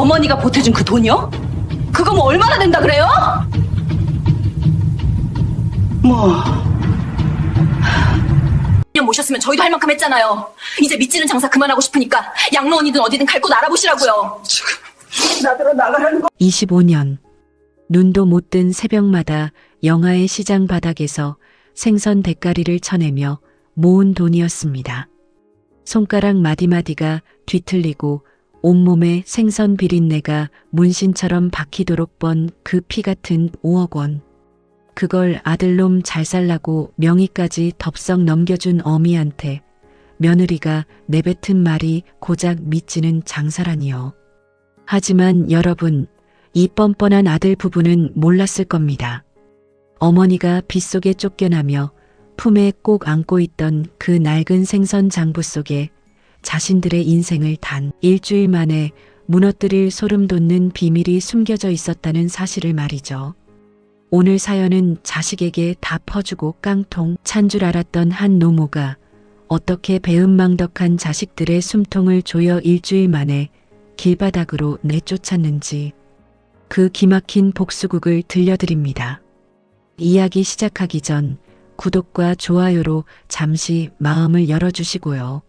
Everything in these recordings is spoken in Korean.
어머니가 보태준 그 돈이요? 그거 뭐 얼마나 된다 그래요? 뭐 1년 모셨으면 저희도 할 만큼 했잖아요. 이제 밑지는 장사 그만하고 싶으니까 양로원이든 어디든 갈 곳 알아보시라고요. 나더러 나가라는 거. 25년. 눈도 못 뜬 새벽마다 영하의 시장 바닥에서 생선 대가리를 쳐내며 모은 돈이었습니다. 손가락 마디마디가 뒤틀리고 온몸에 생선 비린내가 문신처럼 박히도록 번 그 피 같은 5억 원. 그걸 아들놈 잘 살라고 명의까지 덥석 넘겨준 어미한테 며느리가 내뱉은 말이 고작 밑지는 장사라니요. 하지만 여러분, 이 뻔뻔한 아들 부부는 몰랐을 겁니다. 어머니가 빗속에 쫓겨나며 품에 꼭 안고 있던 그 낡은 생선 장부 속에 자신들의 인생을 단 일주일 만에 무너뜨릴 소름 돋는 비밀이 숨겨져 있었다는 사실을 말이죠. 오늘 사연은 자식에게 다 퍼주고 깡통 찬 줄 알았던 한 노모가 어떻게 배은망덕한 자식들의 숨통을 조여 일주일 만에 길바닥으로 내쫓았는지 그 기막힌 복수극을 들려드립니다. 이야기 시작하기 전 구독과 좋아요로 잠시 마음을 열어주시고요.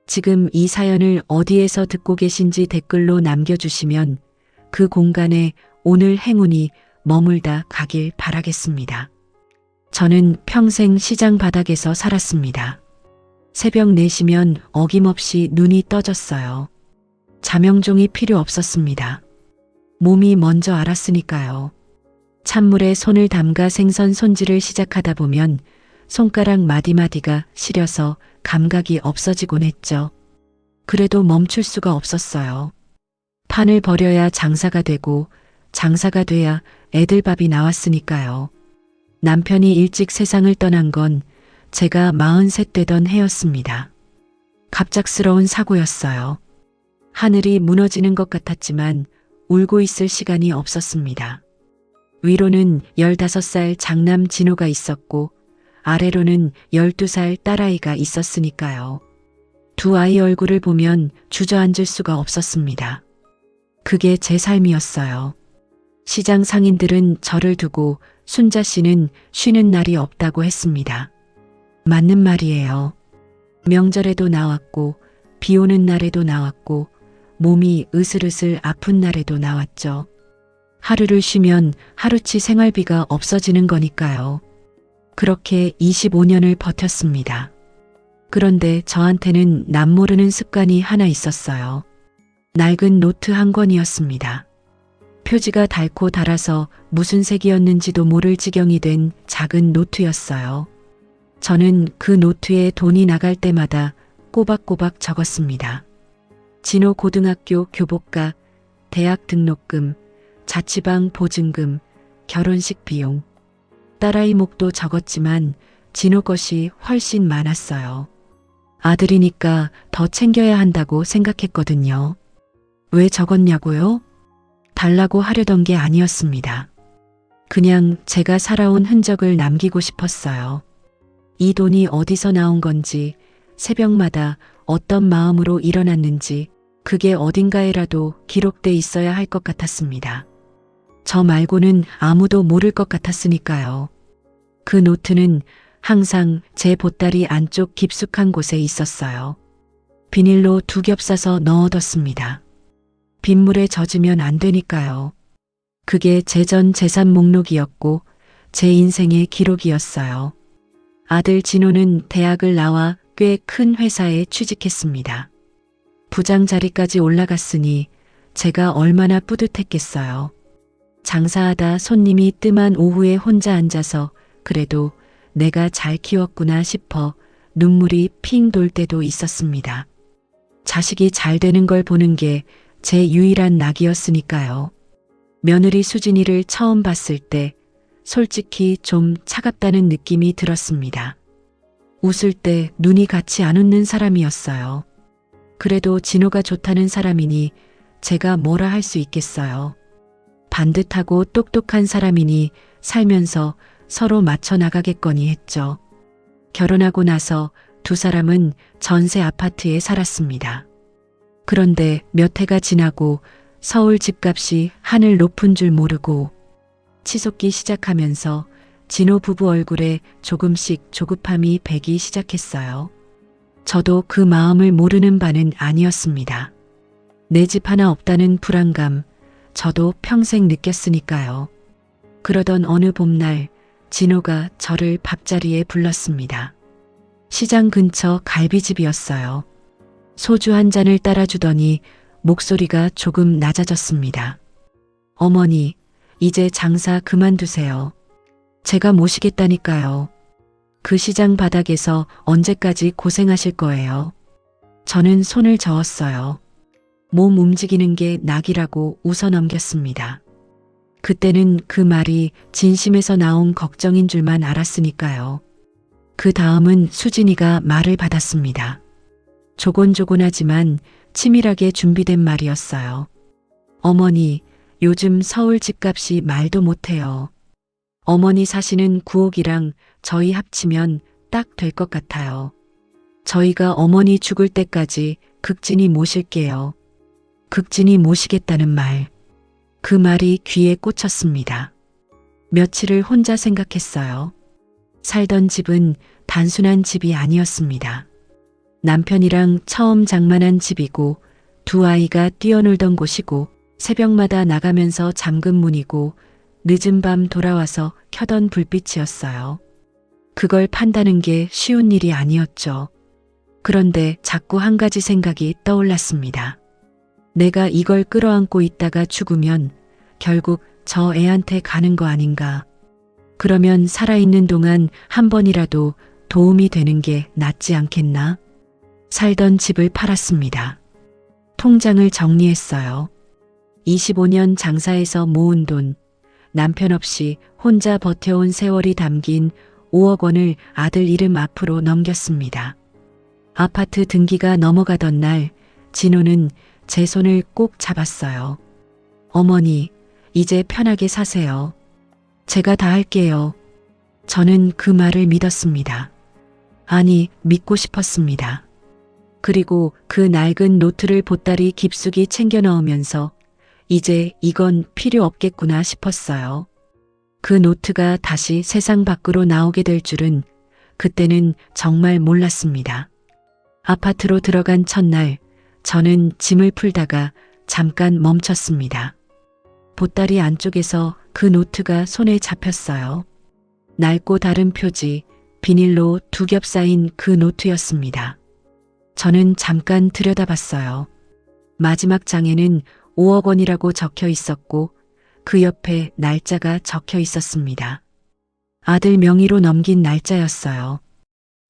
지금 이 사연을 어디에서 듣고 계신지 댓글로 남겨주시면 그 공간에 오늘 행운이 머물다 가길 바라겠습니다. 저는 평생 시장 바닥에서 살았습니다. 새벽 4시면 어김없이 눈이 떠졌어요. 자명종이 필요 없었습니다. 몸이 먼저 알았으니까요. 찬물에 손을 담가 생선 손질을 시작하다 보면 손가락 마디마디가 시려서 감각이 없어지곤 했죠. 그래도 멈출 수가 없었어요. 판을 벌여야 장사가 되고 장사가 돼야 애들 밥이 나왔으니까요. 남편이 일찍 세상을 떠난 건 제가 43 되던 해였습니다. 갑작스러운 사고였어요. 하늘이 무너지는 것 같았지만 울고 있을 시간이 없었습니다. 위로는 15살 장남 진호가 있었고 아래로는 12살 딸아이가 있었으니까요. 두 아이 얼굴을 보면 주저앉을 수가 없었습니다. 그게 제 삶이었어요. 시장 상인들은 저를 두고 순자 씨는 쉬는 날이 없다고 했습니다. 맞는 말이에요. 명절에도 나왔고 비 오는 날에도 나왔고 몸이 으슬으슬 아픈 날에도 나왔죠. 하루를 쉬면 하루치 생활비가 없어지는 거니까요. 그렇게 25년을 버텼습니다. 그런데 저한테는 남모르는 습관이 하나 있었어요. 낡은 노트 한 권이었습니다. 표지가 닳고 닳아서 무슨 색이었는지도 모를 지경이 된 작은 노트였어요. 저는 그 노트에 돈이 나갈 때마다 꼬박꼬박 적었습니다. 진호 고등학교 교복과 대학 등록금, 자취방 보증금, 결혼식 비용. 딸아이 목도 적었지만 진호 것이 훨씬 많았어요. 아들이니까 더 챙겨야 한다고 생각했거든요. 왜 적었냐고요? 달라고 하려던 게 아니었습니다. 그냥 제가 살아온 흔적을 남기고 싶었어요. 이 돈이 어디서 나온 건지, 새벽마다 어떤 마음으로 일어났는지 그게 어딘가에라도 기록돼 있어야 할 것 같았습니다. 저 말고는 아무도 모를 것 같았으니까요. 그 노트는 항상 제 보따리 안쪽 깊숙한 곳에 있었어요. 비닐로 2겹 싸서 넣어뒀습니다. 빗물에 젖으면 안 되니까요. 그게 제 전 재산 목록이었고 제 인생의 기록이었어요. 아들 진호는 대학을 나와 꽤 큰 회사에 취직했습니다. 부장 자리까지 올라갔으니 제가 얼마나 뿌듯했겠어요. 장사하다 손님이 뜸한 오후에 혼자 앉아서 그래도 내가 잘 키웠구나 싶어 눈물이 핑 돌 때도 있었습니다. 자식이 잘 되는 걸 보는 게 제 유일한 낙이었으니까요. 며느리 수진이를 처음 봤을 때 솔직히 좀 차갑다는 느낌이 들었습니다. 웃을 때 눈이 같이 안 웃는 사람이었어요. 그래도 진호가 좋다는 사람이니 제가 뭐라 할 수 있겠어요. 반듯하고 똑똑한 사람이니 살면서 서로 맞춰 나가겠거니 했죠. 결혼하고 나서 두 사람은 전세 아파트에 살았습니다. 그런데 몇 해가 지나고 서울 집값이 하늘 높은 줄 모르고 치솟기 시작하면서 진호 부부 얼굴에 조금씩 조급함이 배기 시작했어요. 저도 그 마음을 모르는 바는 아니었습니다. 내 집 하나 없다는 불안감, 저도 평생 느꼈으니까요. 그러던 어느 봄날, 진호가 저를 밥자리에 불렀습니다. 시장 근처 갈비집이었어요. 소주 한 잔을 따라주더니 목소리가 조금 낮아졌습니다. 어머니, 이제 장사 그만두세요. 제가 모시겠다니까요. 그 시장 바닥에서 언제까지 고생하실 거예요. 저는 손을 저었어요. 몸 움직이는 게 낙이라고 웃어넘겼습니다. 그때는 그 말이 진심에서 나온 걱정인 줄만 알았으니까요. 그 다음은 수진이가 말을 받았습니다. 조곤조곤하지만 치밀하게 준비된 말이었어요. 어머니, 요즘 서울 집값이 말도 못해요. 어머니 사시는 9억이랑 저희 합치면 딱 될 것 같아요. 저희가 어머니 죽을 때까지 극진히 모실게요. 극진히 모시겠다는 말. 그 말이 귀에 꽂혔습니다. 며칠을 혼자 생각했어요. 살던 집은 단순한 집이 아니었습니다. 남편이랑 처음 장만한 집이고 두 아이가 뛰어놀던 곳이고 새벽마다 나가면서 잠근 문이고 늦은 밤 돌아와서 켜던 불빛이었어요. 그걸 판다는 게 쉬운 일이 아니었죠. 그런데 자꾸 한 가지 생각이 떠올랐습니다. 내가 이걸 끌어안고 있다가 죽으면 결국 저 애한테 가는 거 아닌가. 그러면 살아있는 동안 한 번이라도 도움이 되는 게 낫지 않겠나? 살던 집을 팔았습니다. 통장을 정리했어요. 25년 장사해서 모은 돈, 남편 없이 혼자 버텨온 세월이 담긴 5억 원을 아들 이름 앞으로 넘겼습니다. 아파트 등기가 넘어가던 날, 진호는 제 손을 꼭 잡았어요. 어머니, 이제 편하게 사세요. 제가 다 할게요. 저는 그 말을 믿었습니다. 아니, 믿고 싶었습니다. 그리고 그 낡은 노트를 보따리 깊숙이 챙겨 넣으면서 이제 이건 필요 없겠구나 싶었어요. 그 노트가 다시 세상 밖으로 나오게 될 줄은 그때는 정말 몰랐습니다. 아파트로 들어간 첫날, 저는 짐을 풀다가 잠깐 멈췄습니다. 보따리 안쪽에서 그 노트가 손에 잡혔어요. 낡고 다른 표지, 비닐로 두 겹 쌓인 그 노트였습니다. 저는 잠깐 들여다봤어요. 마지막 장에는 5억 원이라고 적혀 있었고 그 옆에 날짜가 적혀 있었습니다. 아들 명의로 넘긴 날짜였어요.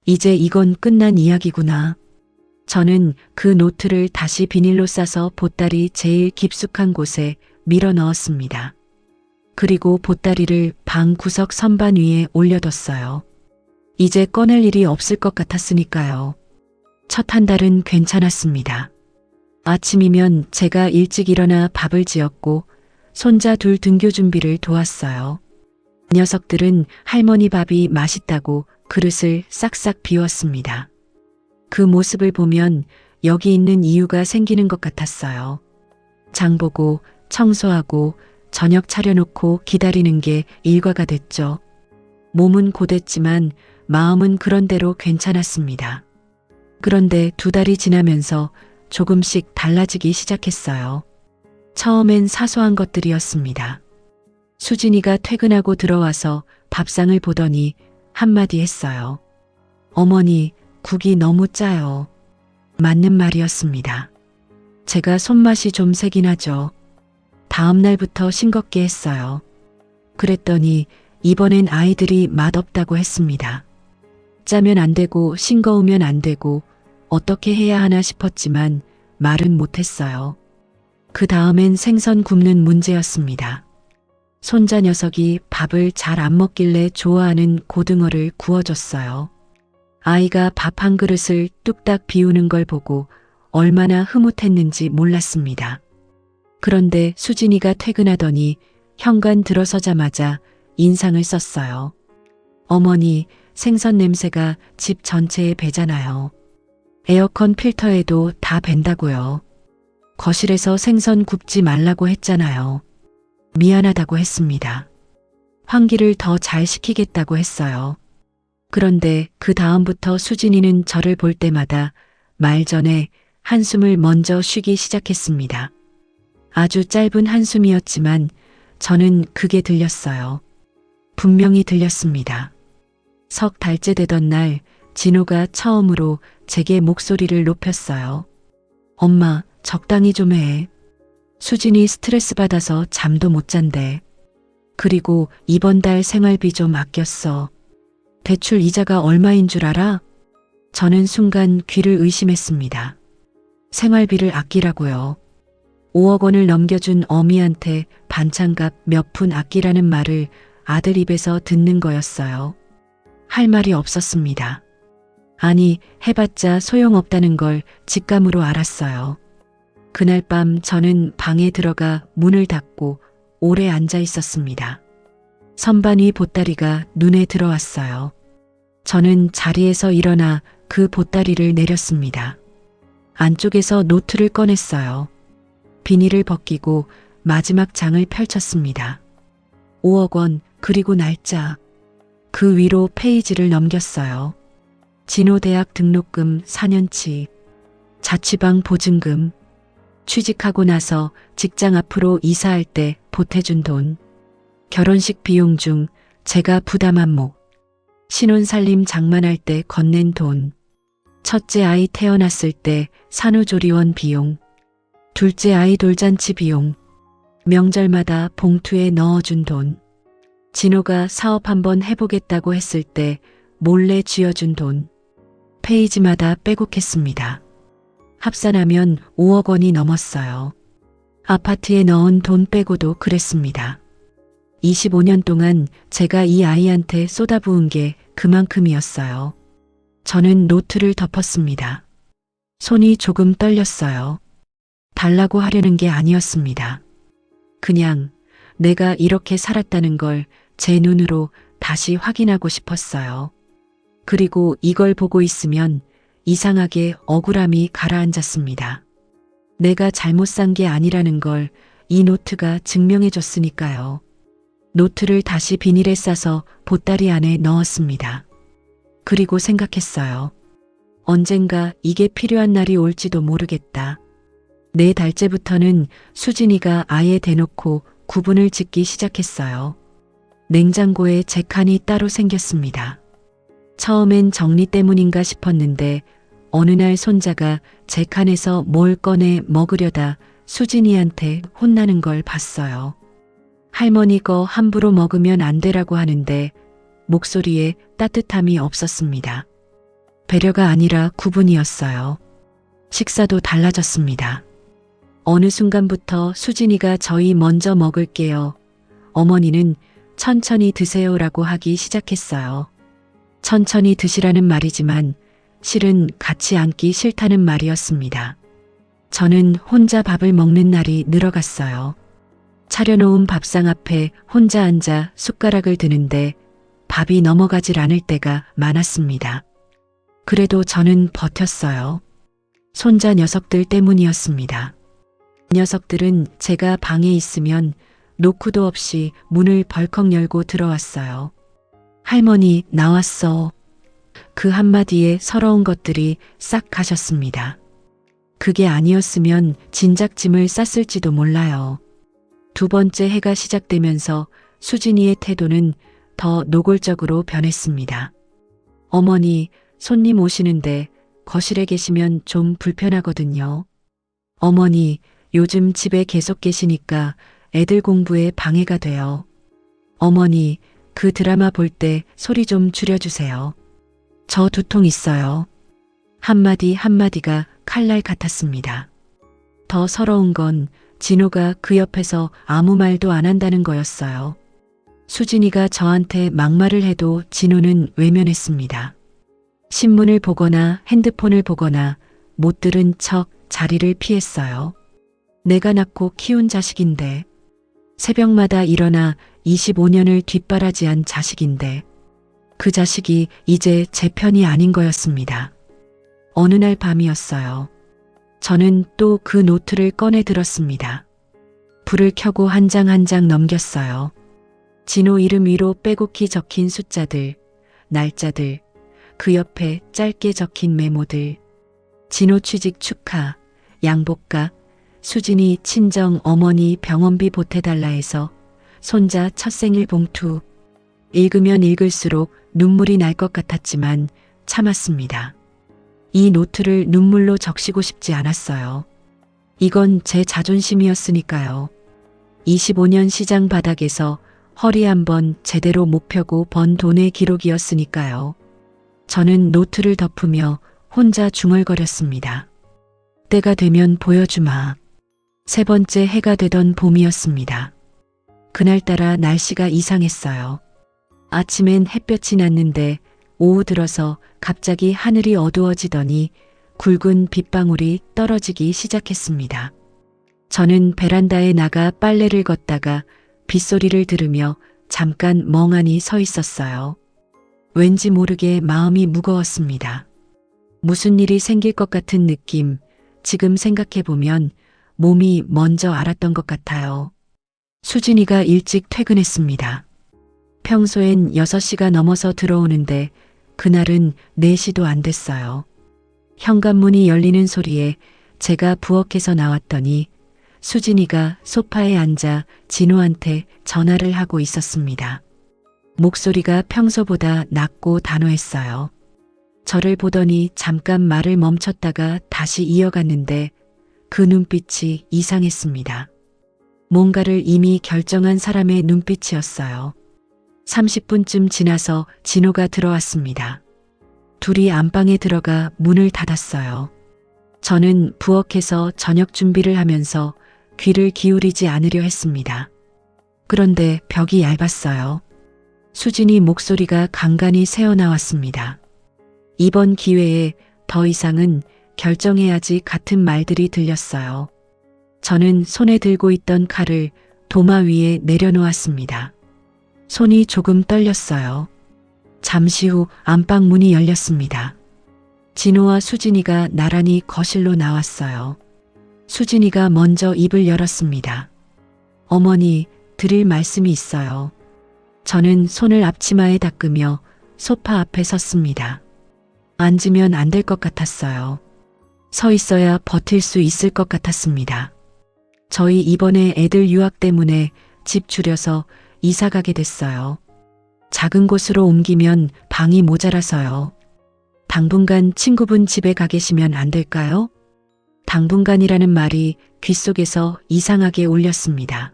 이제 이건 끝난 이야기구나. 저는 그 노트를 다시 비닐로 싸서 보따리 제일 깊숙한 곳에 밀어 넣었습니다. 그리고 보따리를 방 구석 선반 위에 올려뒀어요. 이제 꺼낼 일이 없을 것 같았으니까요. 첫 한 달은 괜찮았습니다. 아침이면 제가 일찍 일어나 밥을 지었고 손자 둘 등교 준비를 도왔어요. 녀석들은 할머니 밥이 맛있다고 그릇을 싹싹 비웠습니다. 그 모습을 보면 여기 있는 이유가 생기는 것 같았어요. 장 보고 청소하고 저녁 차려놓고 기다리는 게 일과가 됐죠. 몸은 고됐지만 마음은 그런대로 괜찮았습니다. 그런데 두 달이 지나면서 조금씩 달라지기 시작했어요. 처음엔 사소한 것들이었습니다. 수진이가 퇴근하고 들어와서 밥상을 보더니 한마디 했어요. 어머니, 국이 너무 짜요. 맞는 말이었습니다. 제가 손맛이 좀 세긴 하죠. 다음 날부터 싱겁게 했어요. 그랬더니 이번엔 아이들이 맛없다고 했습니다. 짜면 안 되고 싱거우면 안 되고 어떻게 해야 하나 싶었지만 말은 못했어요. 그 다음엔 생선 굽는 문제였습니다. 손자 녀석이 밥을 잘 안 먹길래 좋아하는 고등어를 구워줬어요. 아이가 밥 한 그릇을 뚝딱 비우는 걸 보고 얼마나 흐뭇했는지 몰랐습니다. 그런데 수진이가 퇴근하더니 현관 들어서자마자 인상을 썼어요. 어머니, 생선 냄새가 집 전체에 배잖아요. 에어컨 필터에도 다 밴다고요. 거실에서 생선 굽지 말라고 했잖아요. 미안하다고 했습니다. 환기를 더 잘 시키겠다고 했어요. 그런데 그 다음부터 수진이는 저를 볼 때마다 말 전에 한숨을 먼저 쉬기 시작했습니다. 아주 짧은 한숨이었지만 저는 그게 들렸어요. 분명히 들렸습니다. 석 달째 되던 날 진호가 처음으로 제게 목소리를 높였어요. 엄마, 적당히 좀 해. 수진이 스트레스 받아서 잠도 못 잔대. 그리고 이번 달 생활비 좀 아꼈어. 대출 이자가 얼마인 줄 알아? 저는 순간 귀를 의심했습니다. 생활비를 아끼라고요. 5억 원을 넘겨준 어미한테 반찬값 몇 푼 아끼라는 말을 아들 입에서 듣는 거였어요. 할 말이 없었습니다. 아니, 해봤자 소용없다는 걸 직감으로 알았어요. 그날 밤 저는 방에 들어가 문을 닫고 오래 앉아 있었습니다. 선반 위 보따리가 눈에 들어왔어요. 저는 자리에서 일어나 그 보따리를 내렸습니다. 안쪽에서 노트를 꺼냈어요. 비닐을 벗기고 마지막 장을 펼쳤습니다. 5억 원, 그리고 날짜. 그 위로 페이지를 넘겼어요. 진호대학 등록금 4년치, 자취방 보증금, 취직하고 나서 직장 앞으로 이사할 때 보태준 돈, 결혼식 비용 중 제가 부담한 목, 신혼살림 장만할 때 건넨 돈, 첫째 아이 태어났을 때 산후조리원 비용, 둘째 아이 돌잔치 비용, 명절마다 봉투에 넣어준 돈, 진호가 사업 한번 해보겠다고 했을 때 몰래 쥐어준 돈, 페이지마다 빼곡했습니다. 합산하면 5억 원이 넘었어요. 아파트에 넣은 돈 빼고도 그랬습니다. 25년 동안 제가 이 아이한테 쏟아부은 게 그만큼이었어요. 저는 노트를 덮었습니다. 손이 조금 떨렸어요. 달라고 하려는 게 아니었습니다. 그냥 내가 이렇게 살았다는 걸 제 눈으로 다시 확인하고 싶었어요. 그리고 이걸 보고 있으면 이상하게 억울함이 가라앉았습니다. 내가 잘못 산 게 아니라는 걸 이 노트가 증명해 줬으니까요. 노트를 다시 비닐에 싸서 보따리 안에 넣었습니다. 그리고 생각했어요. 언젠가 이게 필요한 날이 올지도 모르겠다. 4달째부터는 수진이가 아예 대놓고 구분을 짓기 시작했어요. 냉장고에 제 칸이 따로 생겼습니다. 처음엔 정리 때문인가 싶었는데 어느 날 손자가 제 칸에서 뭘 꺼내 먹으려다 수진이한테 혼나는 걸 봤어요. 할머니 거 함부로 먹으면 안 되라고 하는데 목소리에 따뜻함이 없었습니다. 배려가 아니라 구분이었어요. 식사도 달라졌습니다. 어느 순간부터 수진이가 저희 먼저 먹을게요. 어머니는 천천히 드세요라고 하기 시작했어요. 천천히 드시라는 말이지만 실은 같이 앉기 싫다는 말이었습니다. 저는 혼자 밥을 먹는 날이 늘어갔어요. 차려놓은 밥상 앞에 혼자 앉아 숟가락을 드는데 밥이 넘어가질 않을 때가 많았습니다. 그래도 저는 버텼어요. 손자 녀석들 때문이었습니다. 녀석들은 제가 방에 있으면 노크도 없이 문을 벌컥 열고 들어왔어요. 할머니, 나왔어. 그 한마디에 서러운 것들이 싹 가셨습니다. 그게 아니었으면 진작 짐을 쌌을지도 몰라요. 2번째 해가 시작되면서 수진이의 태도는 더 노골적으로 변했습니다. 어머니, 손님 오시는데 거실에 계시면 좀 불편하거든요. 어머니, 요즘 집에 계속 계시니까 애들 공부에 방해가 돼요. 어머니, 그 드라마 볼 때 소리 좀 줄여주세요. 저 두통 있어요. 한마디 한마디가 칼날 같았습니다. 더 서러운 건 진호가 그 옆에서 아무 말도 안 한다는 거였어요. 수진이가 저한테 막말을 해도 진호는 외면했습니다. 신문을 보거나 핸드폰을 보거나 못 들은 척 자리를 피했어요. 내가 낳고 키운 자식인데, 새벽마다 일어나 25년을 뒷바라지한 자식인데, 그 자식이 이제 제 편이 아닌 거였습니다. 어느 날 밤이었어요. 저는 또 그 노트를 꺼내 들었습니다. 불을 켜고 한 장 한 장 넘겼어요. 진호 이름 위로 빼곡히 적힌 숫자들, 날짜들, 그 옆에 짧게 적힌 메모들. 진호 취직 축하, 양복가, 수진이 친정 어머니 병원비 보태달라 해서 손자 첫 생일 봉투. 읽으면 읽을수록 눈물이 날 것 같았지만 참았습니다. 이 노트를 눈물로 적시고 싶지 않았어요. 이건 제 자존심이었으니까요. 25년 시장 바닥에서 허리 한번 제대로 못 펴고 번 돈의 기록이었으니까요. 저는 노트를 덮으며 혼자 중얼거렸습니다. 때가 되면 보여주마. 세 번째 해가 되던 봄이었습니다. 그날따라 날씨가 이상했어요. 아침엔 햇볕이 났는데 오후 들어서 갑자기 하늘이 어두워지더니 굵은 빗방울이 떨어지기 시작했습니다. 저는 베란다에 나가 빨래를 걷다가 빗소리를 들으며 잠깐 멍하니 서 있었어요. 왠지 모르게 마음이 무거웠습니다. 무슨 일이 생길 것 같은 느낌, 지금 생각해보면 몸이 먼저 알았던 것 같아요. 수진이가 일찍 퇴근했습니다. 평소엔 6시가 넘어서 들어오는데 그날은 4시도 안 됐어요. 현관문이 열리는 소리에 제가 부엌에서 나왔더니 수진이가 소파에 앉아 진호한테 전화를 하고 있었습니다. 목소리가 평소보다 낮고 단호했어요. 저를 보더니 잠깐 말을 멈췄다가 다시 이어갔는데 그 눈빛이 이상했습니다. 뭔가를 이미 결정한 사람의 눈빛이었어요. 30분쯤 지나서 진호가 들어왔습니다. 둘이 안방에 들어가 문을 닫았어요. 저는 부엌에서 저녁 준비를 하면서 귀를 기울이지 않으려 했습니다. 그런데 벽이 얇았어요. 수진이 목소리가 간간히 새어나왔습니다. 이번 기회에 더 이상은 결정해야지 같은 말들이 들렸어요. 저는 손에 들고 있던 칼을 도마 위에 내려놓았습니다. 손이 조금 떨렸어요. 잠시 후 안방 문이 열렸습니다. 진호와 수진이가 나란히 거실로 나왔어요. 수진이가 먼저 입을 열었습니다. 어머니, 드릴 말씀이 있어요. 저는 손을 앞치마에 닦으며 소파 앞에 섰습니다. 앉으면 안 될 것 같았어요. 서 있어야 버틸 수 있을 것 같았습니다. 저희 이번에 애들 유학 때문에 집 줄여서 이사 가게 됐어요. 작은 곳으로 옮기면 방이 모자라서요. 당분간 친구분 집에 가 계시면 안 될까요? 당분간이라는 말이 귓속에서 이상하게 울렸습니다.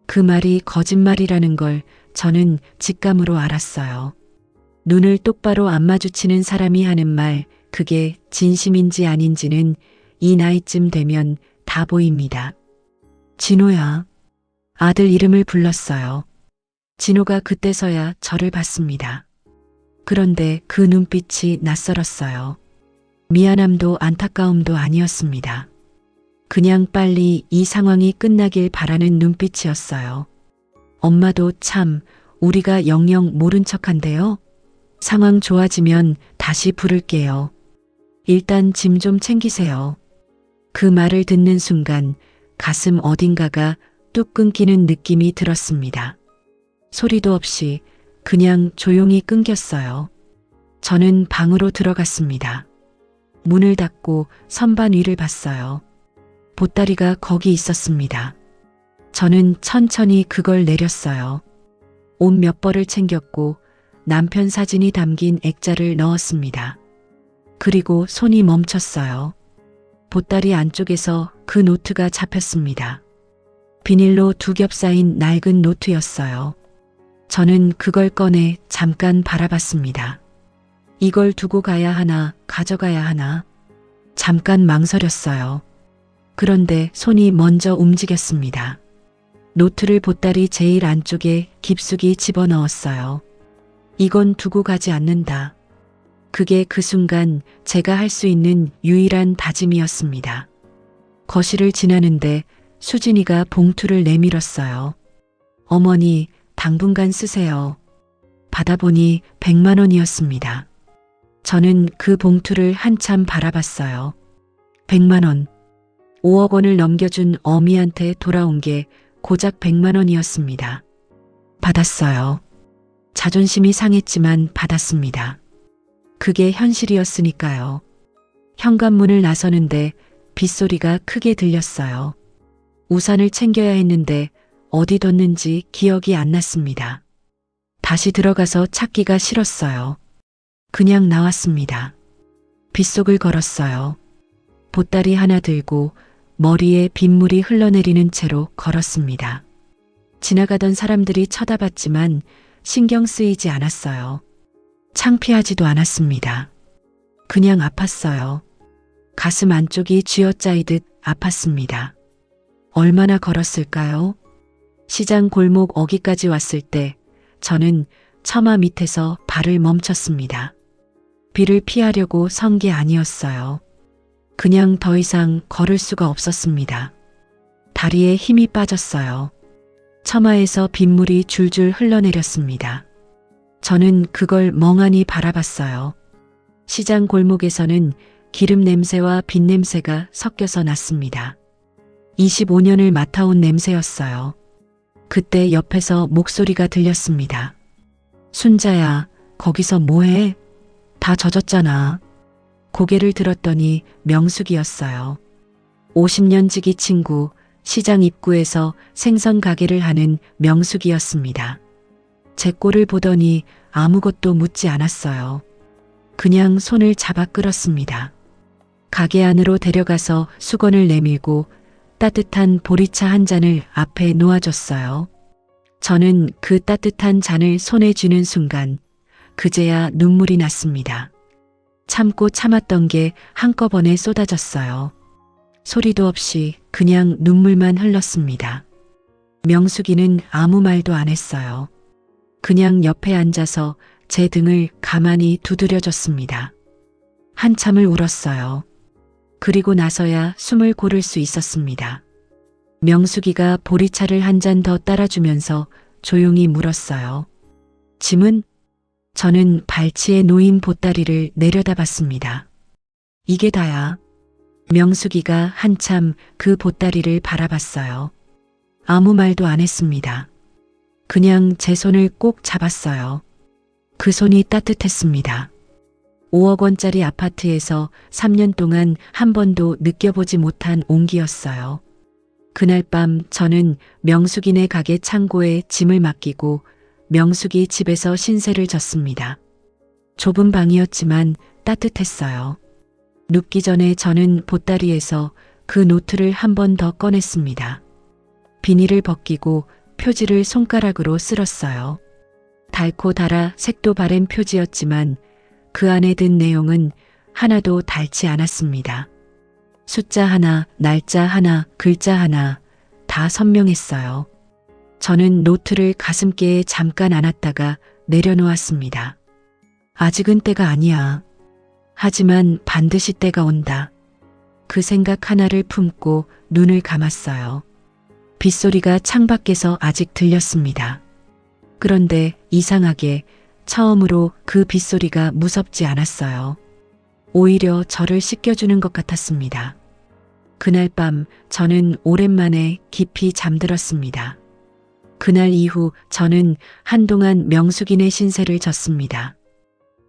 그 말이 거짓말이라는 걸 저는 직감으로 알았어요. 눈을 똑바로 안 마주치는 사람이 하는 말, 그게 진심인지 아닌지는 이 나이쯤 되면 다 보입니다. 진호야. 아들 이름을 불렀어요. 진호가 그때서야 저를 봤습니다. 그런데 그 눈빛이 낯설었어요. 미안함도 안타까움도 아니었습니다. 그냥 빨리 이 상황이 끝나길 바라는 눈빛이었어요. 엄마도 참 우리가 영영 모른 척한데요. 상황 좋아지면 다시 부를게요. 일단 짐 좀 챙기세요. 그 말을 듣는 순간 가슴 어딘가가 뚝 끊기는 느낌이 들었습니다. 소리도 없이 그냥 조용히 끊겼어요. 저는 방으로 들어갔습니다. 문을 닫고 선반 위를 봤어요. 보따리가 거기 있었습니다. 저는 천천히 그걸 내렸어요. 옷 몇 벌을 챙겼고 남편 사진이 담긴 액자를 넣었습니다. 그리고 손이 멈췄어요. 보따리 안쪽에서 그 노트가 잡혔습니다. 비닐로 두 겹 쌓인 낡은 노트였어요. 저는 그걸 꺼내 잠깐 바라봤습니다. 이걸 두고 가야 하나, 가져가야 하나. 잠깐 망설였어요. 그런데 손이 먼저 움직였습니다. 노트를 보따리 제일 안쪽에 깊숙이 집어넣었어요. 이건 두고 가지 않는다. 그게 그 순간 제가 할 수 있는 유일한 다짐이었습니다. 거실을 지나는데 수진이가 봉투를 내밀었어요. 어머니, 당분간 쓰세요. 받아보니 100만 원이었습니다. 저는 그 봉투를 한참 바라봤어요. 100만 원. 5억 원을 넘겨준 어미한테 돌아온 게 고작 100만 원이었습니다. 받았어요. 자존심이 상했지만 받았습니다. 그게 현실이었으니까요. 현관문을 나서는데 빗소리가 크게 들렸어요. 우산을 챙겨야 했는데 어디 뒀는지 기억이 안 났습니다. 다시 들어가서 찾기가 싫었어요. 그냥 나왔습니다. 빗속을 걸었어요. 보따리 하나 들고 머리에 빗물이 흘러내리는 채로 걸었습니다. 지나가던 사람들이 쳐다봤지만 신경 쓰이지 않았어요. 창피하지도 않았습니다. 그냥 아팠어요. 가슴 안쪽이 쥐어짜이듯 아팠습니다. 얼마나 걸었을까요? 시장 골목 어기까지 왔을 때 저는 처마 밑에서 발을 멈췄습니다. 비를 피하려고 선 게 아니었어요. 그냥 더 이상 걸을 수가 없었습니다. 다리에 힘이 빠졌어요. 처마에서 빗물이 줄줄 흘러내렸습니다. 저는 그걸 멍하니 바라봤어요. 시장 골목에서는 기름 냄새와 빗 냄새가 섞여서 났습니다. 25년을 맡아온 냄새였어요. 그때 옆에서 목소리가 들렸습니다. 순자야, 거기서 뭐해? 다 젖었잖아. 고개를 들었더니 명숙이었어요. 50년 지기 친구, 시장 입구에서 생선 가게를 하는 명숙이었습니다. 제 꼴을 보더니 아무것도 묻지 않았어요. 그냥 손을 잡아 끌었습니다. 가게 안으로 데려가서 수건을 내밀고 따뜻한 보리차 한 잔을 앞에 놓아줬어요. 저는 그 따뜻한 잔을 손에 쥐는 순간 그제야 눈물이 났습니다. 참고 참았던 게 한꺼번에 쏟아졌어요. 소리도 없이 그냥 눈물만 흘렀습니다. 명숙이는 아무 말도 안 했어요. 그냥 옆에 앉아서 제 등을 가만히 두드려줬습니다. 한참을 울었어요. 그리고 나서야 숨을 고를 수 있었습니다. 명숙이가 보리차를 한 잔 더 따라주면서 조용히 물었어요. 짐은? 저는 발치에 놓인 보따리를 내려다봤습니다. 이게 다야. 명숙이가 한참 그 보따리를 바라봤어요. 아무 말도 안 했습니다. 그냥 제 손을 꼭 잡았어요. 그 손이 따뜻했습니다. 5억 원짜리 아파트에서 3년 동안 한 번도 느껴보지 못한 온기였어요. 그날 밤 저는 명숙이네 가게 창고에 짐을 맡기고 명숙이 집에서 신세를 졌습니다. 좁은 방이었지만 따뜻했어요. 눕기 전에 저는 보따리에서 그 노트를 한 번 더 꺼냈습니다. 비닐을 벗기고 표지를 손가락으로 쓸었어요. 달고 달아 색도 바랜 표지였지만 그 안에 든 내용은 하나도 닳지 않았습니다. 숫자 하나, 날짜 하나, 글자 하나 다 선명했어요. 저는 노트를 가슴께에 잠깐 안았다가 내려놓았습니다. 아직은 때가 아니야. 하지만 반드시 때가 온다. 그 생각 하나를 품고 눈을 감았어요. 빗소리가 창밖에서 아직 들렸습니다. 그런데 이상하게 처음으로 그 빗소리가 무섭지 않았어요. 오히려 저를 씻겨주는 것 같았습니다. 그날 밤 저는 오랜만에 깊이 잠들었습니다. 그날 이후 저는 한동안 명숙이네 신세를 졌습니다.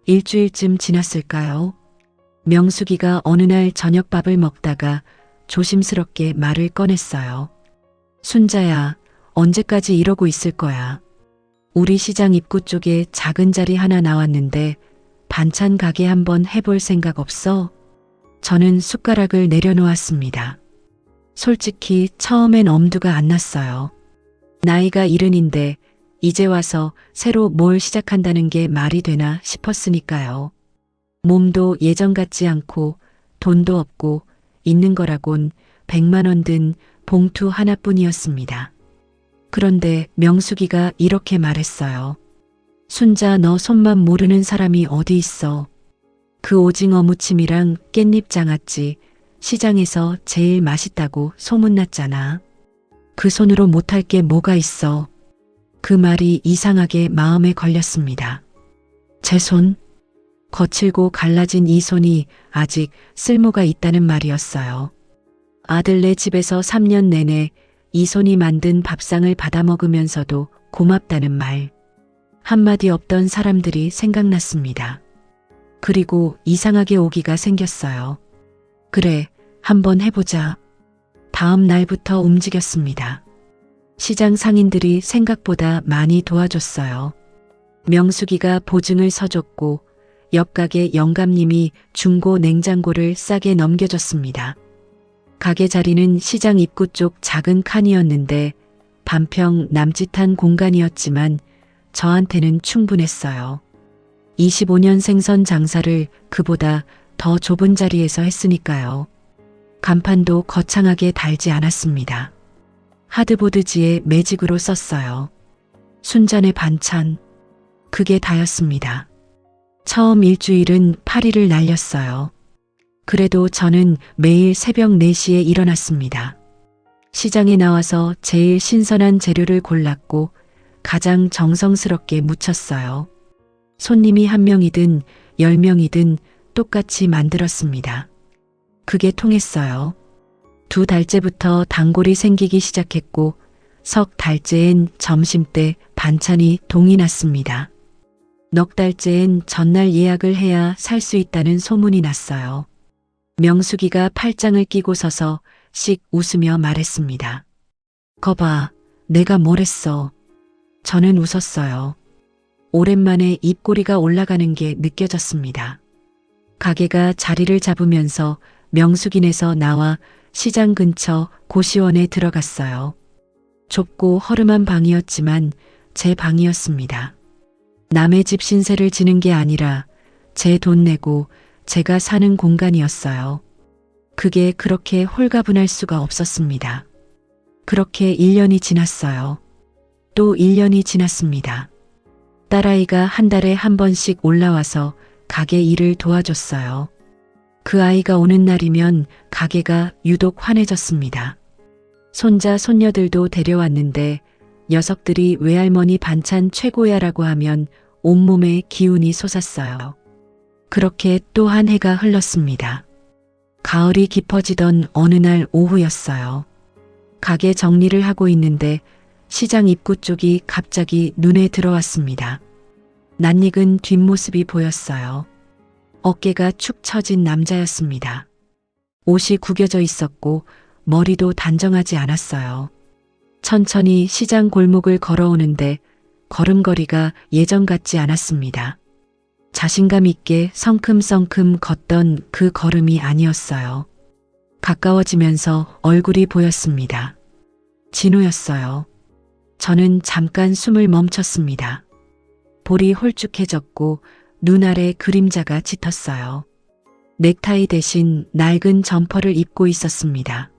일주일쯤 지났을까요? 명숙이가 어느 날 저녁밥을 먹다가 조심스럽게 말을 꺼냈어요. 순자야, 언제까지 이러고 있을 거야? 우리 시장 입구 쪽에 작은 자리 하나 나왔는데 반찬 가게 한번 해볼 생각 없어? 저는 숟가락을 내려놓았습니다. 솔직히 처음엔 엄두가 안 났어요. 나이가 70인데 이제 와서 새로 뭘 시작한다는 게 말이 되나 싶었으니까요. 몸도 예전 같지 않고 돈도 없고 있는 거라곤 100만 원 든 봉투 하나뿐이었습니다. 그런데 명숙이가 이렇게 말했어요. 순자, 너 손만 모르는 사람이 어디 있어. 그 오징어 무침이랑 깻잎 장아찌 시장에서 제일 맛있다고 소문났잖아. 그 손으로 못할 게 뭐가 있어. 그 말이 이상하게 마음에 걸렸습니다. 제 손? 거칠고 갈라진 이 손이 아직 쓸모가 있다는 말이었어요. 아들네 집에서 3년 내내 이 손이 만든 밥상을 받아 먹으면서도 고맙다는 말. 한마디 없던 사람들이 생각났습니다. 그리고 이상하게 오기가 생겼어요. 그래, 한번 해보자. 다음 날부터 움직였습니다. 시장 상인들이 생각보다 많이 도와줬어요. 명숙이가 보증을 서줬고 옆가게 영감님이 중고 냉장고를 싸게 넘겨줬습니다. 가게 자리는 시장 입구 쪽 작은 칸이었는데 반평 남짓한 공간이었지만 저한테는 충분했어요. 25년 생선 장사를 그보다 더 좁은 자리에서 했으니까요. 간판도 거창하게 달지 않았습니다. 하드보드지에 매직으로 썼어요. 순잔의 반찬. 그게 다였습니다. 처음 일주일은 파리를 날렸어요. 그래도 저는 매일 새벽 4시에 일어났습니다. 시장에 나와서 제일 신선한 재료를 골랐고 가장 정성스럽게 무쳤어요. 손님이 1명이든 10명이든 똑같이 만들었습니다. 그게 통했어요. 2달째부터 단골이 생기기 시작했고 석 달째엔 점심때 반찬이 동이 났습니다. 넉 달째엔 전날 예약을 해야 살 수 있다는 소문이 났어요. 명숙이가 팔짱을 끼고 서서 씩 웃으며 말했습니다. 거봐, 내가 뭘 했어. 저는 웃었어요. 오랜만에 입꼬리가 올라가는 게 느껴졌습니다. 가게가 자리를 잡으면서 명숙인에서 나와 시장 근처 고시원에 들어갔어요. 좁고 허름한 방이었지만 제 방이었습니다. 남의 집 신세를 지는 게 아니라 제 돈 내고 제가 사는 공간이었어요. 그게 그렇게 홀가분할 수가 없었습니다. 그렇게 1년이 지났어요. 또 1년이 지났습니다. 딸아이가 한 달에 한 번씩 올라와서 가게 일을 도와줬어요. 그 아이가 오는 날이면 가게가 유독 환해졌습니다. 손자, 손녀들도 데려왔는데 녀석들이 외할머니 반찬 최고야라고 하면 온몸에 기운이 솟았어요. 그렇게 또 한 해가 흘렀습니다. 가을이 깊어지던 어느 날 오후였어요. 가게 정리를 하고 있는데 시장 입구 쪽이 갑자기 눈에 들어왔습니다. 낯익은 뒷모습이 보였어요. 어깨가 축 처진 남자였습니다. 옷이 구겨져 있었고 머리도 단정하지 않았어요. 천천히 시장 골목을 걸어오는데 걸음걸이가 예전 같지 않았습니다. 자신감 있게 성큼성큼 걷던 그 걸음이 아니었어요. 가까워지면서 얼굴이 보였습니다. 진호였어요. 저는 잠깐 숨을 멈췄습니다. 볼이 홀쭉해졌고 눈 아래 그림자가 짙었어요. 넥타이 대신 낡은 점퍼를 입고 있었습니다.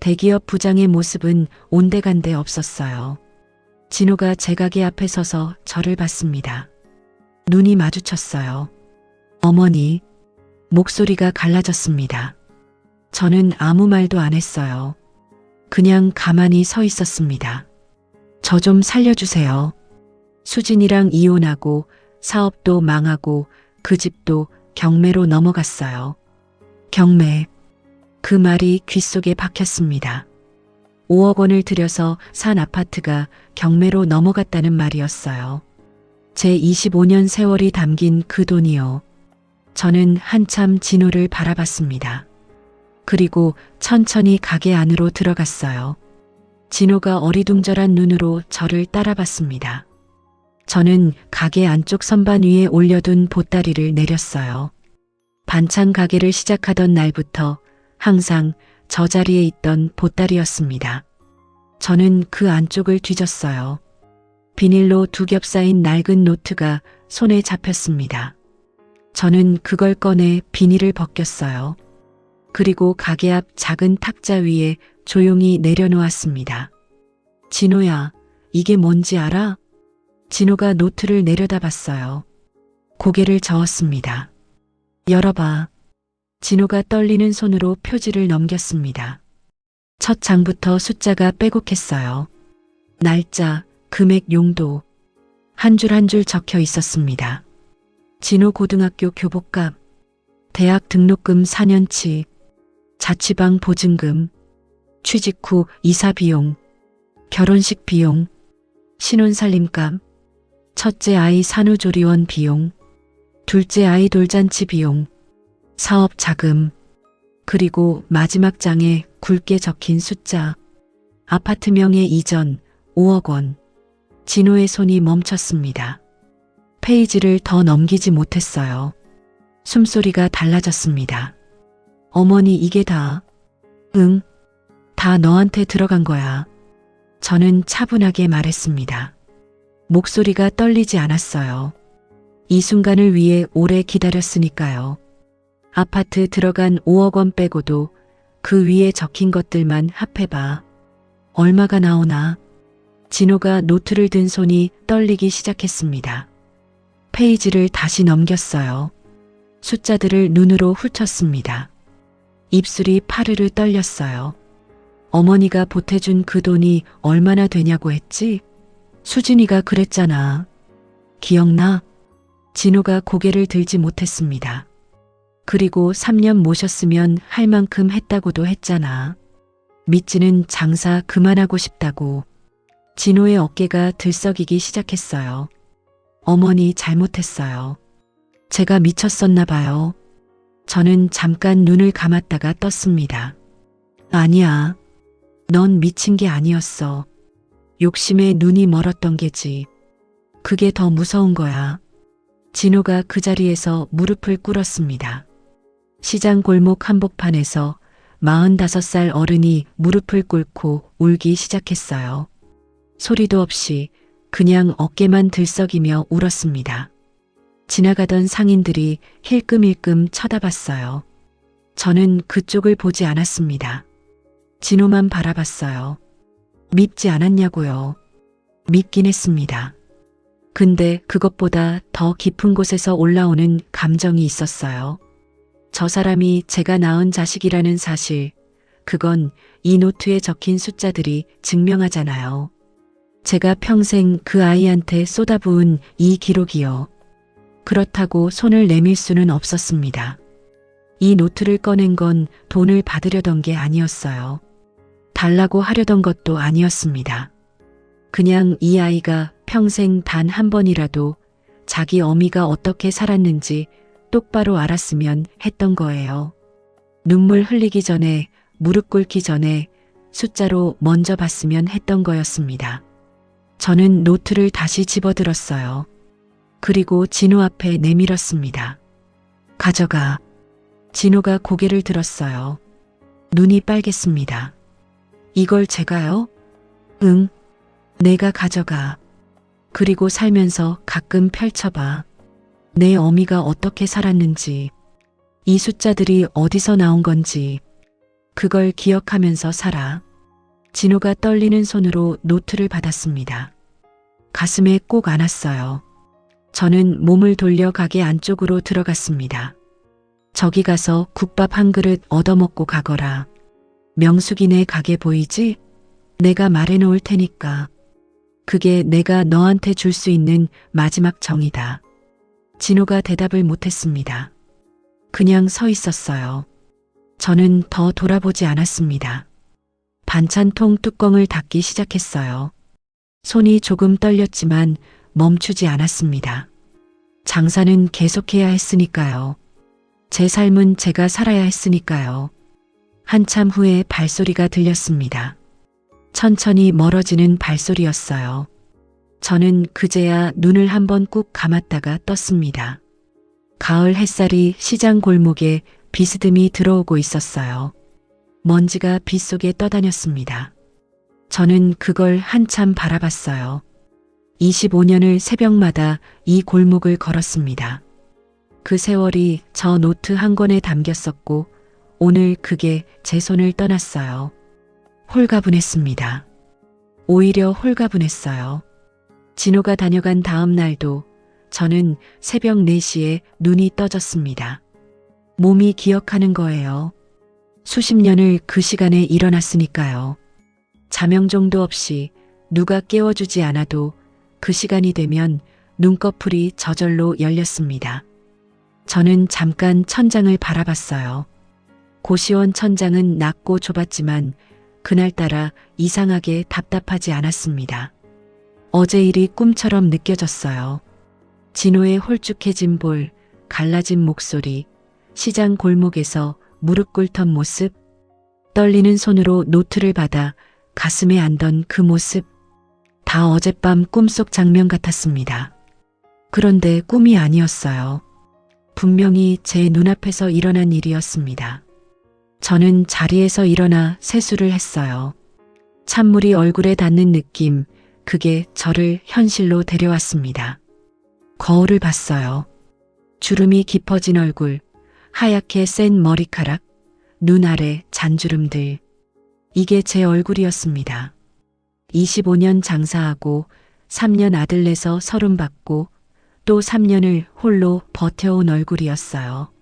대기업 부장의 모습은 온데간데 없었어요. 진호가 제 가게 앞에 서서 저를 봤습니다. 눈이 마주쳤어요. 어머니, 목소리가 갈라졌습니다. 저는 아무 말도 안 했어요. 그냥 가만히 서 있었습니다. 저 좀 살려주세요. 수진이랑 이혼하고 사업도 망하고 그 집도 경매로 넘어갔어요. 경매. 그 말이 귓속에 박혔습니다. 5억 원을 들여서 산 아파트가 경매로 넘어갔다는 말이었어요. 제 25년 세월이 담긴 그 돈이요. 저는 한참 진호를 바라봤습니다. 그리고 천천히 가게 안으로 들어갔어요. 진호가 어리둥절한 눈으로 저를 따라봤습니다. 저는 가게 안쪽 선반 위에 올려둔 보따리를 내렸어요. 반찬 가게를 시작하던 날부터 항상 저 자리에 있던 보따리였습니다. 저는 그 안쪽을 뒤졌어요. 비닐로 2겹 쌓인 낡은 노트가 손에 잡혔습니다. 저는 그걸 꺼내 비닐을 벗겼어요. 그리고 가게 앞 작은 탁자 위에 조용히 내려놓았습니다. 진호야, 이게 뭔지 알아? 진호가 노트를 내려다봤어요. 고개를 저었습니다. 열어봐. 진호가 떨리는 손으로 표지를 넘겼습니다. 첫 장부터 숫자가 빼곡했어요. 날짜, 금액, 용도. 한 줄 한 줄 적혀 있었습니다. 진호 고등학교 교복값, 대학 등록금 4년치, 자취방 보증금, 취직 후 이사 비용, 결혼식 비용, 신혼살림값, 첫째 아이 산후조리원 비용, 둘째 아이 돌잔치 비용, 사업 자금, 그리고 마지막 장에 굵게 적힌 숫자, 아파트 명의 이전 5억 원. 진호의 손이 멈췄습니다. 페이지를 더 넘기지 못했어요. 숨소리가 달라졌습니다. 어머니, 이게 다, 응, 다 너한테 들어간 거야. 저는 차분하게 말했습니다. 목소리가 떨리지 않았어요. 이 순간을 위해 오래 기다렸으니까요. 아파트 들어간 5억 원 빼고도 그 위에 적힌 것들만 합해봐. 얼마가 나오나? 진호가 노트를 든 손이 떨리기 시작했습니다. 페이지를 다시 넘겼어요. 숫자들을 눈으로 훑었습니다. 입술이 파르르 떨렸어요. 어머니가 보태준 그 돈이 얼마나 되냐고 했지? 수진이가 그랬잖아. 기억나? 진호가 고개를 들지 못했습니다. 그리고 3년 모셨으면 할 만큼 했다고도 했잖아. 미찌는 장사 그만하고 싶다고. 진호의 어깨가 들썩이기 시작했어요. 어머니, 잘못했어요. 제가 미쳤었나 봐요. 저는 잠깐 눈을 감았다가 떴습니다. 아니야. 넌 미친 게 아니었어. 욕심에 눈이 멀었던 게지. 그게 더 무서운 거야. 진호가 그 자리에서 무릎을 꿇었습니다. 시장 골목 한복판에서 45살 어른이 무릎을 꿇고 울기 시작했어요. 소리도 없이 그냥 어깨만 들썩이며 울었습니다. 지나가던 상인들이 힐끔힐끔 쳐다봤어요. 저는 그쪽을 보지 않았습니다. 진호만 바라봤어요. 밉지 않았냐고요. 밉긴 했습니다. 근데 그것보다 더 깊은 곳에서 올라오는 감정이 있었어요. 저 사람이 제가 낳은 자식이라는 사실, 그건 이 노트에 적힌 숫자들이 증명하잖아요. 제가 평생 그 아이한테 쏟아부은 이 기록이요. 그렇다고 손을 내밀 수는 없었습니다. 이 노트를 꺼낸 건 돈을 받으려던 게 아니었어요. 달라고 하려던 것도 아니었습니다. 그냥 이 아이가 평생 단 한 번이라도 자기 어미가 어떻게 살았는지 똑바로 알았으면 했던 거예요. 눈물 흘리기 전에, 무릎 꿇기 전에 숫자로 먼저 봤으면 했던 거였습니다. 저는 노트를 다시 집어들었어요. 그리고 진호 앞에 내밀었습니다. 가져가. 진호가 고개를 들었어요. 눈이 빨갰습니다. 이걸 제가요? 응, 내가 가져가. 그리고 살면서 가끔 펼쳐봐. 내 어미가 어떻게 살았는지, 이 숫자들이 어디서 나온 건지, 그걸 기억하면서 살아. 진호가 떨리는 손으로 노트를 받았습니다. 가슴에 꼭 안았어요. 저는 몸을 돌려 가게 안쪽으로 들어갔습니다. 저기 가서 국밥 한 그릇 얻어먹고 가거라. 명숙이네 가게 보이지? 내가 말해놓을 테니까. 그게 내가 너한테 줄 수 있는 마지막 정이다. 진호가 대답을 못했습니다. 그냥 서 있었어요. 저는 더 돌아보지 않았습니다. 반찬통 뚜껑을 닫기 시작했어요. 손이 조금 떨렸지만 멈추지 않았습니다. 장사는 계속해야 했으니까요. 제 삶은 제가 살아야 했으니까요. 한참 후에 발소리가 들렸습니다. 천천히 멀어지는 발소리였어요. 저는 그제야 눈을 한번 꾹 감았다가 떴습니다. 가을 햇살이 시장 골목에 비스듬히 들어오고 있었어요. 먼지가 빗속에 떠다녔습니다. 저는 그걸 한참 바라봤어요. 25년을 새벽마다 이 골목을 걸었습니다. 그 세월이 저 노트 한 권에 담겼었고 오늘 그게 제 손을 떠났어요. 홀가분했습니다. 오히려 홀가분했어요. 진호가 다녀간 다음 날도 저는 새벽 4시에 눈이 떠졌습니다. 몸이 기억하는 거예요. 수십 년을 그 시간에 일어났으니까요. 자명종도 없이 누가 깨워주지 않아도 그 시간이 되면 눈꺼풀이 저절로 열렸습니다. 저는 잠깐 천장을 바라봤어요. 고시원 천장은 낮고 좁았지만 그날따라 이상하게 답답하지 않았습니다. 어제 일이 꿈처럼 느껴졌어요. 진호의 홀쭉해진 볼, 갈라진 목소리, 시장 골목에서 무릎 꿇던 모습, 떨리는 손으로 노트를 받아 가슴에 안던 그 모습, 다 어젯밤 꿈속 장면 같았습니다. 그런데 꿈이 아니었어요. 분명히 제 눈앞에서 일어난 일이었습니다. 저는 자리에서 일어나 세수를 했어요. 찬물이 얼굴에 닿는 느낌, 그게 저를 현실로 데려왔습니다. 거울을 봤어요. 주름이 깊어진 얼굴, 하얗게 센 머리카락, 눈 아래 잔주름들. 이게 제 얼굴이었습니다. 25년 장사하고 3년 아들 내서 서름 받고 또 3년을 홀로 버텨온 얼굴이었어요.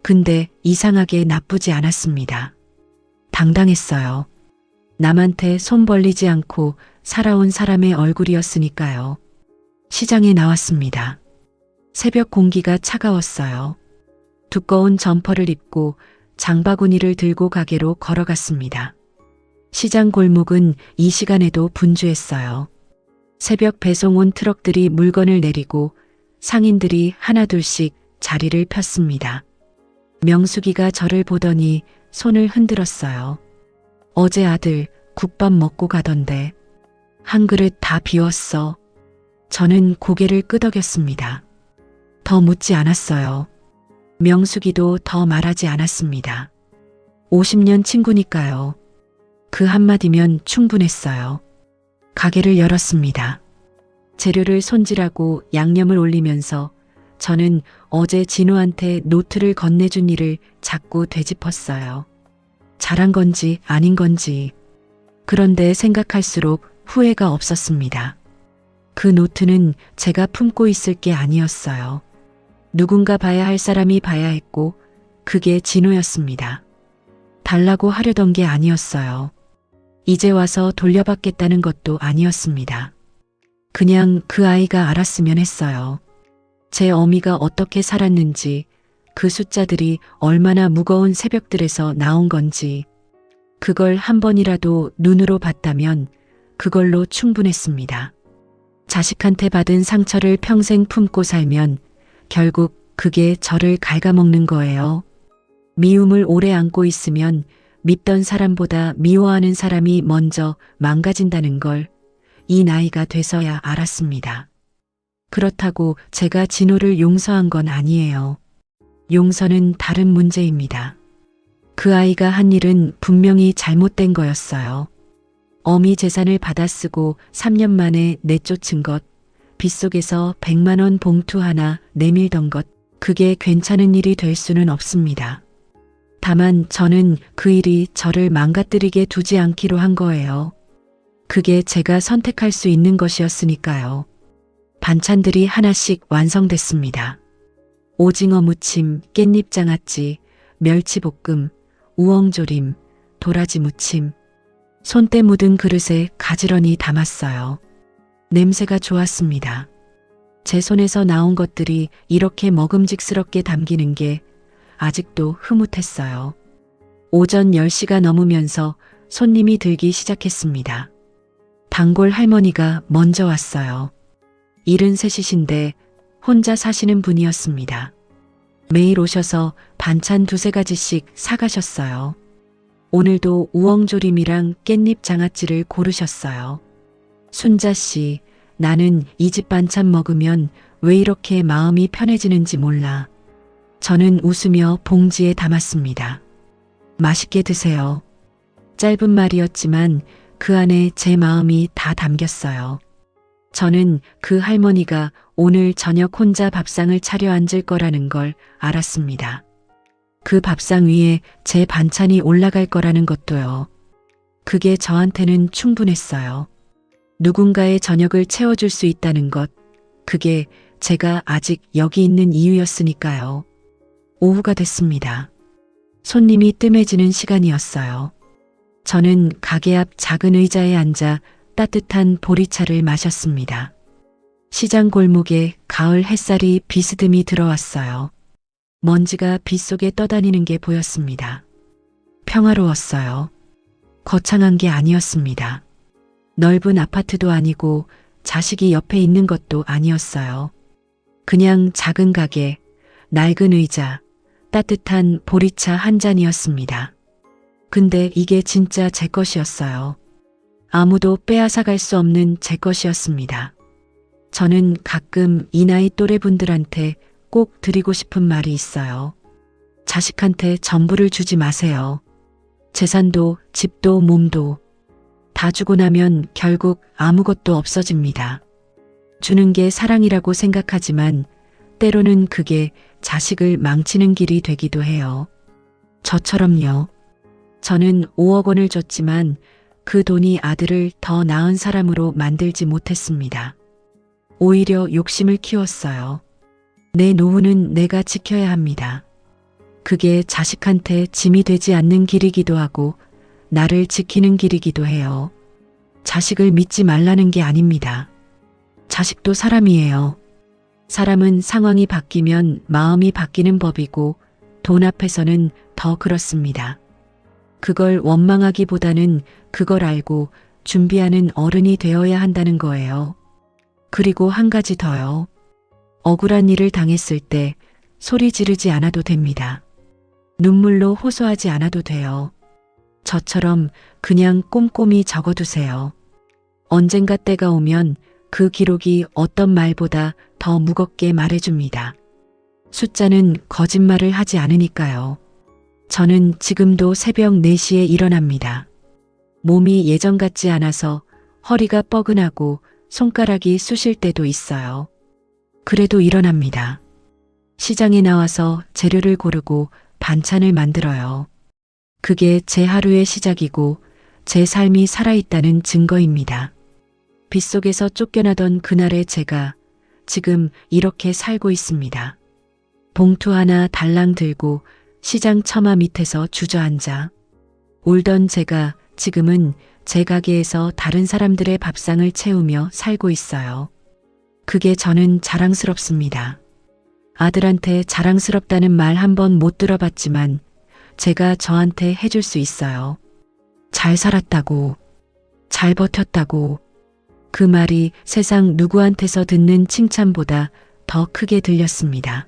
근데 이상하게 나쁘지 않았습니다. 당당했어요. 남한테 손 벌리지 않고 살아온 사람의 얼굴이었으니까요. 시장에 나왔습니다. 새벽 공기가 차가웠어요. 두꺼운 점퍼를 입고 장바구니를 들고 가게로 걸어갔습니다. 시장 골목은 이 시간에도 분주했어요. 새벽 배송 온 트럭들이 물건을 내리고 상인들이 하나둘씩 자리를 폈습니다. 명숙이가 저를 보더니 손을 흔들었어요. 어제 아들 국밥 먹고 가던데 한 그릇 다 비웠어. 저는 고개를 끄덕였습니다. 더 묻지 않았어요. 명숙이도 더 말하지 않았습니다. 50년 친구니까요. 그 한마디면 충분했어요. 가게를 열었습니다. 재료를 손질하고 양념을 올리면서 저는 어제 진호한테 노트를 건네준 일을 자꾸 되짚었어요. 잘한 건지 아닌 건지. 그런데 생각할수록 후회가 없었습니다. 그 노트는 제가 품고 있을 게 아니었어요. 누군가 봐야 할 사람이 봐야 했고 그게 진호였습니다. 달라고 하려던 게 아니었어요. 이제 와서 돌려받겠다는 것도 아니었습니다. 그냥 그 아이가 알았으면 했어요. 제 어미가 어떻게 살았는지, 그 숫자들이 얼마나 무거운 새벽들에서 나온 건지, 그걸 한 번이라도 눈으로 봤다면 그걸로 충분했습니다. 자식한테 받은 상처를 평생 품고 살면 결국 그게 저를 갉아먹는 거예요. 미움을 오래 안고 있으면 밉던 사람보다 미워하는 사람이 먼저 망가진다는 걸 이 나이가 돼서야 알았습니다. 그렇다고 제가 진호를 용서한 건 아니에요. 용서는 다른 문제입니다. 그 아이가 한 일은 분명히 잘못된 거였어요. 어미 재산을 받아쓰고 3년 만에 내쫓은 것, 빗속에서 100만 원 봉투 하나 내밀던 것, 그게 괜찮은 일이 될 수는 없습니다. 다만 저는 그 일이 저를 망가뜨리게 두지 않기로 한 거예요. 그게 제가 선택할 수 있는 것이었으니까요. 반찬들이 하나씩 완성됐습니다. 오징어 무침, 깻잎 장아찌, 멸치볶음, 우엉조림, 도라지 무침. 손때 묻은 그릇에 가지런히 담았어요. 냄새가 좋았습니다. 제 손에서 나온 것들이 이렇게 먹음직스럽게 담기는 게 아직도 흐뭇했어요. 오전 10시가 넘으면서 손님이 들기 시작했습니다. 단골 할머니가 먼저 왔어요. 73이신데 혼자 사시는 분이었습니다. 매일 오셔서 반찬 두세 가지씩 사가셨어요. 오늘도 우엉조림이랑 깻잎 장아찌를 고르셨어요. 순자씨, 나는 이 집 반찬 먹으면 왜 이렇게 마음이 편해지는지 몰라. 저는 웃으며 봉지에 담았습니다. 맛있게 드세요. 짧은 말이었지만 그 안에 제 마음이 다 담겼어요. 저는 그 할머니가 오늘 저녁 혼자 밥상을 차려 앉을 거라는 걸 알았습니다. 그 밥상 위에 제 반찬이 올라갈 거라는 것도요. 그게 저한테는 충분했어요. 누군가의 저녁을 채워줄 수 있다는 것, 그게 제가 아직 여기 있는 이유였으니까요. 오후가 됐습니다. 손님이 뜸해지는 시간이었어요. 저는 가게 앞 작은 의자에 앉아 따뜻한 보리차를 마셨습니다. 시장 골목에 가을 햇살이 비스듬히 들어왔어요. 먼지가 빗속에 떠다니는 게 보였습니다. 평화로웠어요. 거창한 게 아니었습니다. 넓은 아파트도 아니고 자식이 옆에 있는 것도 아니었어요. 그냥 작은 가게, 낡은 의자, 따뜻한 보리차 한 잔이었습니다. 근데 이게 진짜 제 것이었어요. 아무도 빼앗아갈 수 없는 제 것이었습니다. 저는 가끔 이 나이 또래 분들한테 꼭 드리고 싶은 말이 있어요. 자식한테 전부를 주지 마세요. 재산도 집도 몸도 다 주고 나면 결국 아무것도 없어집니다. 주는 게 사랑이라고 생각하지만 때로는 그게 자식을 망치는 길이 되기도 해요. 저처럼요. 저는 5억 원을 줬지만 그 돈이 아들을 더 나은 사람으로 만들지 못했습니다. 오히려 욕심을 키웠어요. 내 노후는 내가 지켜야 합니다. 그게 자식한테 짐이 되지 않는 길이기도 하고 나를 지키는 길이기도 해요. 자식을 믿지 말라는 게 아닙니다. 자식도 사람이에요. 사람은 상황이 바뀌면 마음이 바뀌는 법이고 돈 앞에서는 더 그렇습니다. 그걸 원망하기보다는 그걸 알고 준비하는 어른이 되어야 한다는 거예요. 그리고 한 가지 더요. 억울한 일을 당했을 때 소리 지르지 않아도 됩니다. 눈물로 호소하지 않아도 돼요. 저처럼 그냥 꼼꼼히 적어두세요. 언젠가 때가 오면 그 기록이 어떤 말보다 더 무겁게 말해줍니다. 숫자는 거짓말을 하지 않으니까요. 저는 지금도 새벽 4시에 일어납니다. 몸이 예전 같지 않아서 허리가 뻐근하고 손가락이 쑤실 때도 있어요. 그래도 일어납니다. 시장에 나와서 재료를 고르고 반찬을 만들어요. 그게 제 하루의 시작이고 제 삶이 살아있다는 증거입니다. 빗속에서 쫓겨나던 그날의 제가 지금 이렇게 살고 있습니다. 봉투 하나 달랑 들고 시장 처마 밑에서 주저앉아 울던 제가 지금은 제 가게에서 다른 사람들의 밥상을 채우며 살고 있어요. 그게 저는 자랑스럽습니다. 아들한테 자랑스럽다는 말 한 번 못 들어봤지만 제가 저한테 해줄 수 있어요. 잘 살았다고, 잘 버텼다고. 그 말이 세상 누구한테서 듣는 칭찬보다 더 크게 들렸습니다.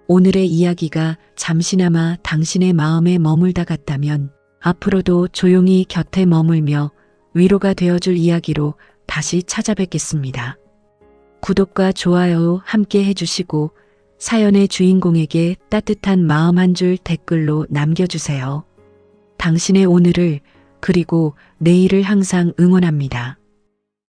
오늘의 이야기가 잠시나마 당신의 마음에 머물다 갔다면 앞으로도 조용히 곁에 머물며 위로가 되어줄 이야기로 다시 찾아뵙겠습니다. 구독과 좋아요 함께 해주시고 사연의 주인공에게 따뜻한 마음 한 줄 댓글로 남겨주세요. 당신의 오늘을 그리고 내일을 항상 응원합니다.